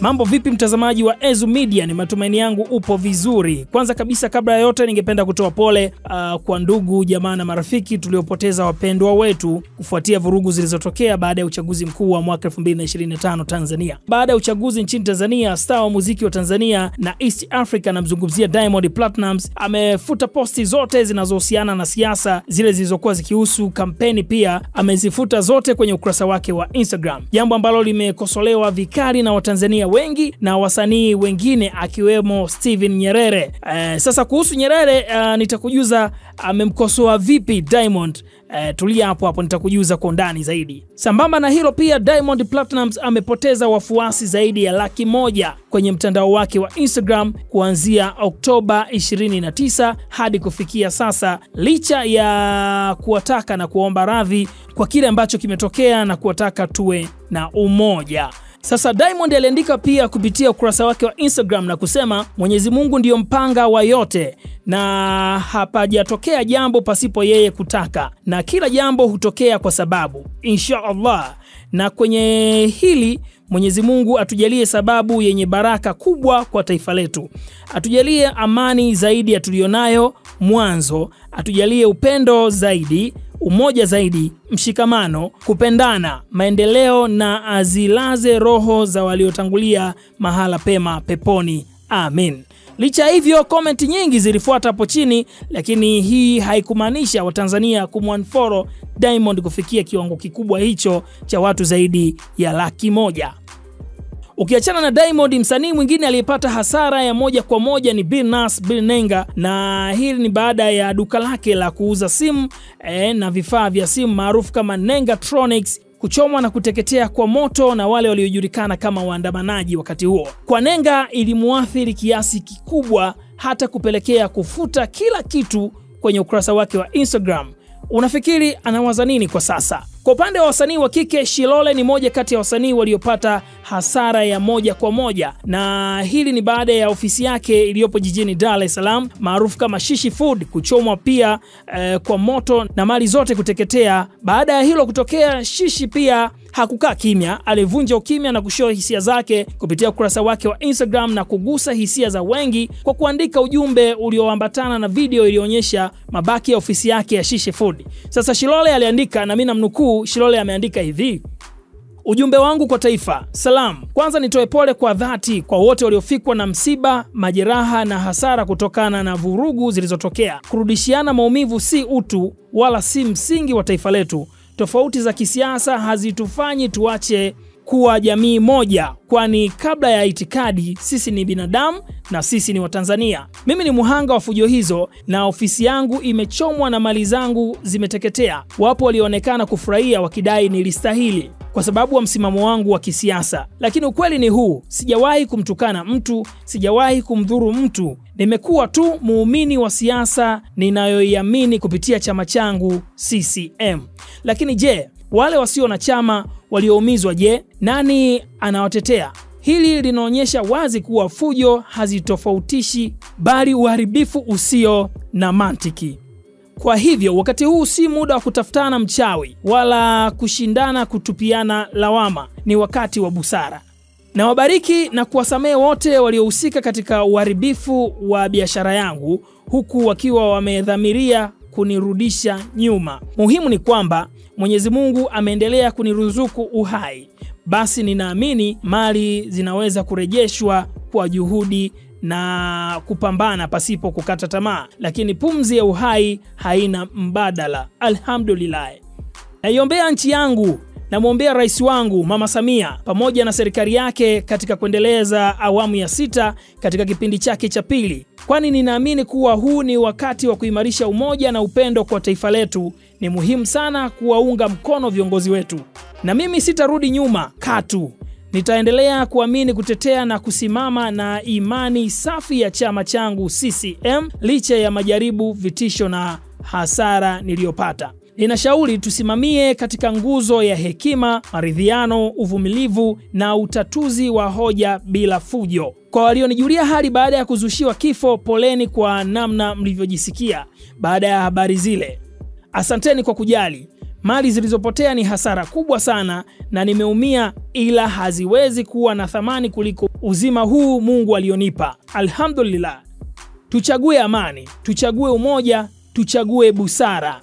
Mambo vipi mtazamaji wa Ezu Media, ni matumaini yangu upo vizuri. Kwanza kabisa kabla ya yote ningependa kutoa pole kwa ndugu, jamaa na marafiki tuliopoteza wapendwa wetu kufuatia vurugu zilizotokea baada ya uchaguzi mkuu wa mwaka 2025 Tanzania. Baada ya uchaguzi nchini Tanzania, star wa muziki wa Tanzania na East Africa, namzungumzia Diamond Platnumz, amefuta posti zote zinazohusiana na siasa, zile zilizokuwa zikihusu kampeni pia amezifuta zote kwenye ukurasa wake wa Instagram. Jambo ambalo limekosolewa vikali na Watanzania wengi na wasanii wengine akiwemo Steven Nyerere. Sasa kuhusu Nyerere nitakujuza amemkosoa vipi Diamond. Tulia hapo nitakujuza kwa undani zaidi. Sambamba na hilo pia, Diamond Platnumz amepoteza wafuasi zaidi ya 100,000 kwenye mtandao wake wa Instagram kuanzia Oktoba 29 hadi kufikia sasa, licha ya kuwataka na kuomba radhi kwa kile ambacho kimetokea na kuwataka tuwe na umoja. Sasa Diamond aliandika pia kupitia ukurasa wake wa Instagram na kusema, Mwenyezi Mungu ndiyo mpanga wa yote na hapajatokea jambo pasipo yeye kutaka, na kila jambo hutokea kwa sababu, inshallah. Na kwenye hili Mwenyezi Mungu atujalie sababu yenye baraka kubwa kwa taifa letu. Atujalie amani zaidi ya tulionayo mwanzo, atujalie upendo zaidi, umoja zaidi, mshikamano, kupendana, maendeleo, na azilaze roho za waliotangulia mahala pema peponi. Amin. Licha hivyo, comment nyingi zilifuata hapo chini, lakini hii haikumaanisha Watanzania kumunfollow Diamond kufikia kiwango kikubwa hicho cha watu zaidi ya 100,000. Ukiachana na Diamond, msanii mwingine aliyepata hasara ya moja kwa moja ni Billnass Nenga, na hili ni baada ya duka lake la kuuza simu na vifaa vya simu maarufu kama Nengatronics kuchomwa na kuteketea kwa moto na wale waliojulikana kama waandamanaji wakati huo. Kwa Nenga ilimuathiri kiasi kikubwa hata kupelekea kufuta kila kitu kwenye ukurasa wake wa Instagram. Unafikiri anawaza nini kwa sasa? Kwa upande wa wasanii wa kike, Shilole ni moja kati ya wasanii waliopata hasara ya moja kwa moja, na hili ni baada ya ofisi yake iliyopo jijini Dar es Salaam maarufu kama Shishi Food kuchomwa pia kwa moto na mali zote kuteketea. Baada ya hilo kutokea, Shishi pia hakukaa kimya, alivunja ukimya na kushow hisia zake kupitia ukurasa wake wa Instagram na kugusa hisia za wengi kwa kuandika ujumbe ulioambatana na video iliyoonyesha mabaki ya ofisi yake ya Shishi Food. Sasa Shilole aliandika, na mimi namnukuu. Shilole ameandika hivi: ujumbe wangu kwa taifa, salam. Kwanza nitoe pole kwa dhati kwa wote waliofikwa na msiba, majeraha na hasara kutokana na vurugu zilizotokea. Kurudishiana maumivu si utu wala si msingi wa taifa letu. Tofauti za kisiasa hazitufanyi tuache kuwa jamii moja, kwani kabla ya itikadi sisi ni binadamu na sisi ni Watanzania. Mimi ni muhanga wa fujo hizo na ofisi yangu imechomwa na mali zangu zimeteketea. Wapo walionekana kufurahia wakidai nilistahili kwa sababu wa msimamo wangu wa kisiasa, lakini ukweli ni huu: sijawahi kumtukana mtu, sijawahi kumdhuru mtu. Nimekuwa tu muumini wa siasa ninayoiamini kupitia chama changu CCM. Lakini je, wale wasio na chama walioumizwa, je, nani anawatetea? Hili linaonyesha wazi kuwa fujo hazitofautishi bali uharibifu usio na mantiki. Kwa hivyo wakati huu si muda wa kutafutana mchawi wala kushindana kutupiana lawama, ni wakati wa busara. Na wabariki na kuwasamehe wote waliohusika katika uharibifu wa biashara yangu, huku wakiwa wamedhamiria kunirudisha nyuma. Muhimu ni kwamba Mwenyezi Mungu ameendelea kuniruzuku uhai, basi ninaamini mali zinaweza kurejeshwa kwa juhudi na kupambana pasipo kukata tamaa, lakini pumzi ya uhai haina mbadala. Alhamdulillah. Naiombea nchi yangu, namwombea rais wangu Mama Samia pamoja na serikali yake katika kuendeleza awamu ya 6 katika kipindi chake cha pili, kwani ninaamini kuwa huu ni wakati wa kuimarisha umoja na upendo kwa taifa letu. Ni muhimu sana kuwaunga mkono viongozi wetu, na mimi sitarudi nyuma katu. Nitaendelea kuamini, kutetea na kusimama na imani safi ya chama changu CCM licha ya majaribu, vitisho na hasara niliyopata. Ninashauri tusimamie katika nguzo ya hekima, maridhiano, uvumilivu na utatuzi wa hoja bila fujo. Kwa walionijulia hali baada ya kuzushiwa kifo, poleni kwa namna mlivyojisikia baada ya habari zile. Asanteni kwa kujali. Mali zilizopotea ni hasara kubwa sana na nimeumia, ila haziwezi kuwa na thamani kuliko uzima huu Mungu alionipa. Alhamdulillah. Tuchague amani, tuchague umoja, tuchague busara.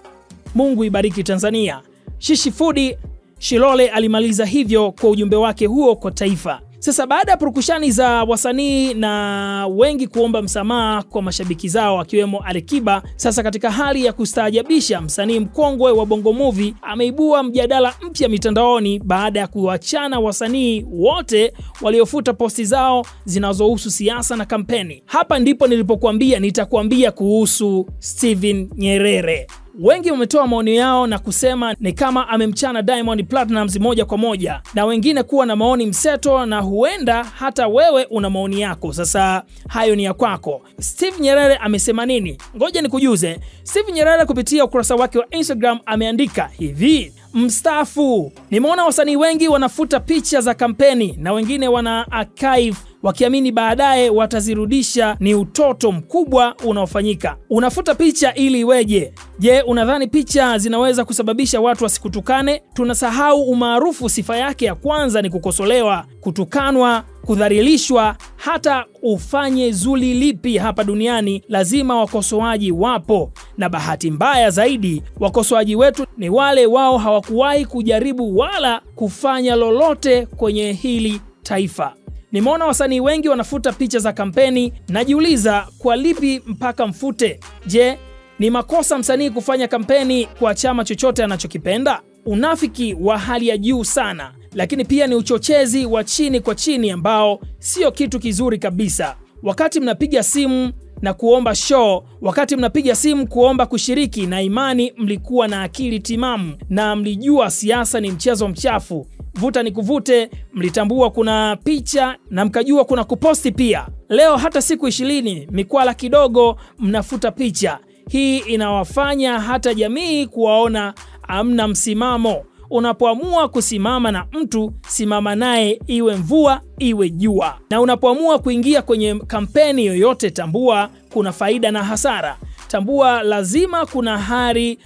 Mungu ibariki Tanzania. Shishi Food Shilole alimaliza hivyo kwa ujumbe wake huo kwa taifa. Sasa baada ya purukushani za wasanii na wengi kuomba msamaha kwa mashabiki zao akiwemo Alikiba, sasa katika hali ya kustaajabisha, msanii mkongwe wa Bongo Movie ameibua mjadala mpya mitandaoni baada ya kuachana wasanii wote waliofuta posti zao zinazohusu siasa na kampeni. Hapa ndipo nilipokuambia nitakuambia kuhusu Steven Nyerere. Wengi wametoa maoni yao na kusema ni kama amemchana Diamond Platnumz moja kwa moja, na wengine kuwa na maoni mseto, na huenda hata wewe una maoni yako. Sasa hayo ni ya kwako. Steve Nyerere amesema nini? Ngoja nikujuze. Steve Nyerere kupitia ukurasa wake wa Instagram ameandika hivi: mstaafu. Nimeona wasanii wengi wanafuta picha za kampeni na wengine wana archive wakiamini baadaye watazirudisha. Ni utoto mkubwa unaofanyika. Unafuta picha ili iweje? Je, unadhani picha zinaweza kusababisha watu wasikutukane? Tunasahau umaarufu sifa yake ya kwanza ni kukosolewa, kutukanwa, kudhalilishwa. Hata ufanye zuri lipi hapa duniani lazima wakosoaji wapo, na bahati mbaya zaidi wakosoaji wetu ni wale wao hawakuwahi kujaribu wala kufanya lolote kwenye hili taifa. Nimeona wasanii wengi wanafuta picha za kampeni. Najiuliza, kwa lipi mpaka mfute? Je, ni makosa msanii kufanya kampeni kwa chama chochote anachokipenda? Unafiki wa hali ya juu sana, lakini pia ni uchochezi wa chini kwa chini ambao sio kitu kizuri kabisa. Wakati mnapiga simu na kuomba show, wakati mnapiga simu kuomba kushiriki, na imani mlikuwa na akili timamu na mlijua siasa ni mchezo mchafu. Vuta ni kuvute, mlitambua kuna picha na mkajua kuna kuposti pia. Leo hata siku 20 mikwala kidogo mnafuta picha. Hii inawafanya hata jamii kuwaona hamna msimamo. Unapoamua kusimama na mtu, simama naye iwe mvua iwe jua. Na unapoamua kuingia kwenye kampeni yoyote, tambua kuna faida na hasara. Tambua lazima kuna hali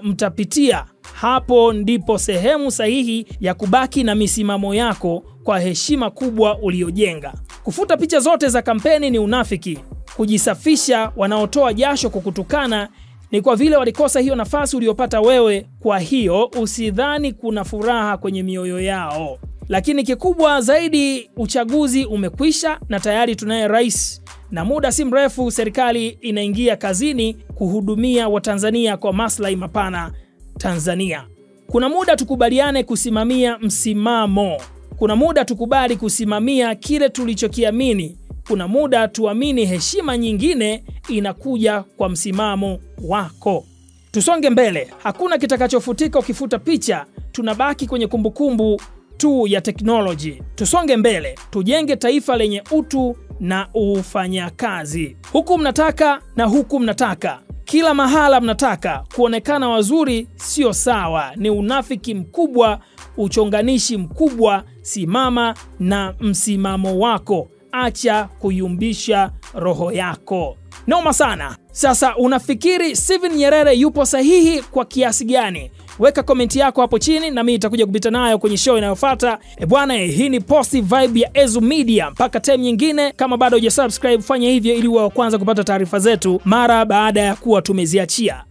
mtapitia. Hapo ndipo sehemu sahihi ya kubaki na misimamo yako kwa heshima kubwa uliojenga. Kufuta picha zote za kampeni ni unafiki. Kujisafisha wanaotoa jasho kukutukana ni kwa vile walikosa hiyo nafasi uliopata wewe. Kwa hiyo usidhani kuna furaha kwenye mioyo yao. Lakini kikubwa zaidi, uchaguzi umekwisha na tayari tunaye rais, na muda si mrefu serikali inaingia kazini kuhudumia Watanzania kwa maslahi mapana Tanzania. Kuna muda tukubaliane kusimamia msimamo. Kuna muda tukubali kusimamia kile tulichokiamini. Kuna muda tuamini heshima nyingine inakuja kwa msimamo wako. Tusonge mbele. Hakuna kitakachofutika ukifuta picha. Tunabaki kwenye kumbukumbu tu ya teknoloji. Tusonge mbele. Tujenge taifa lenye utu na ufanyakazi. Huku mnataka na huku mnataka. Kila mahala mnataka kuonekana wazuri, sio sawa. Ni unafiki mkubwa, uchonganishi mkubwa. Simama na msimamo wako. Acha kuyumbisha roho yako. Noma sana. Sasa unafikiri Steven Nyerere yupo sahihi kwa kiasi gani? Weka komenti yako hapo chini na mimi nitakuja kupita nayo kwenye show inayofuata. Bwana, hii ni Positive Vibe ya Ezu Media. Mpaka time nyingine, kama bado hujasubscribe fanya hivyo ili uwe wa kwanza kupata taarifa zetu mara baada ya kuwa tumeziachia.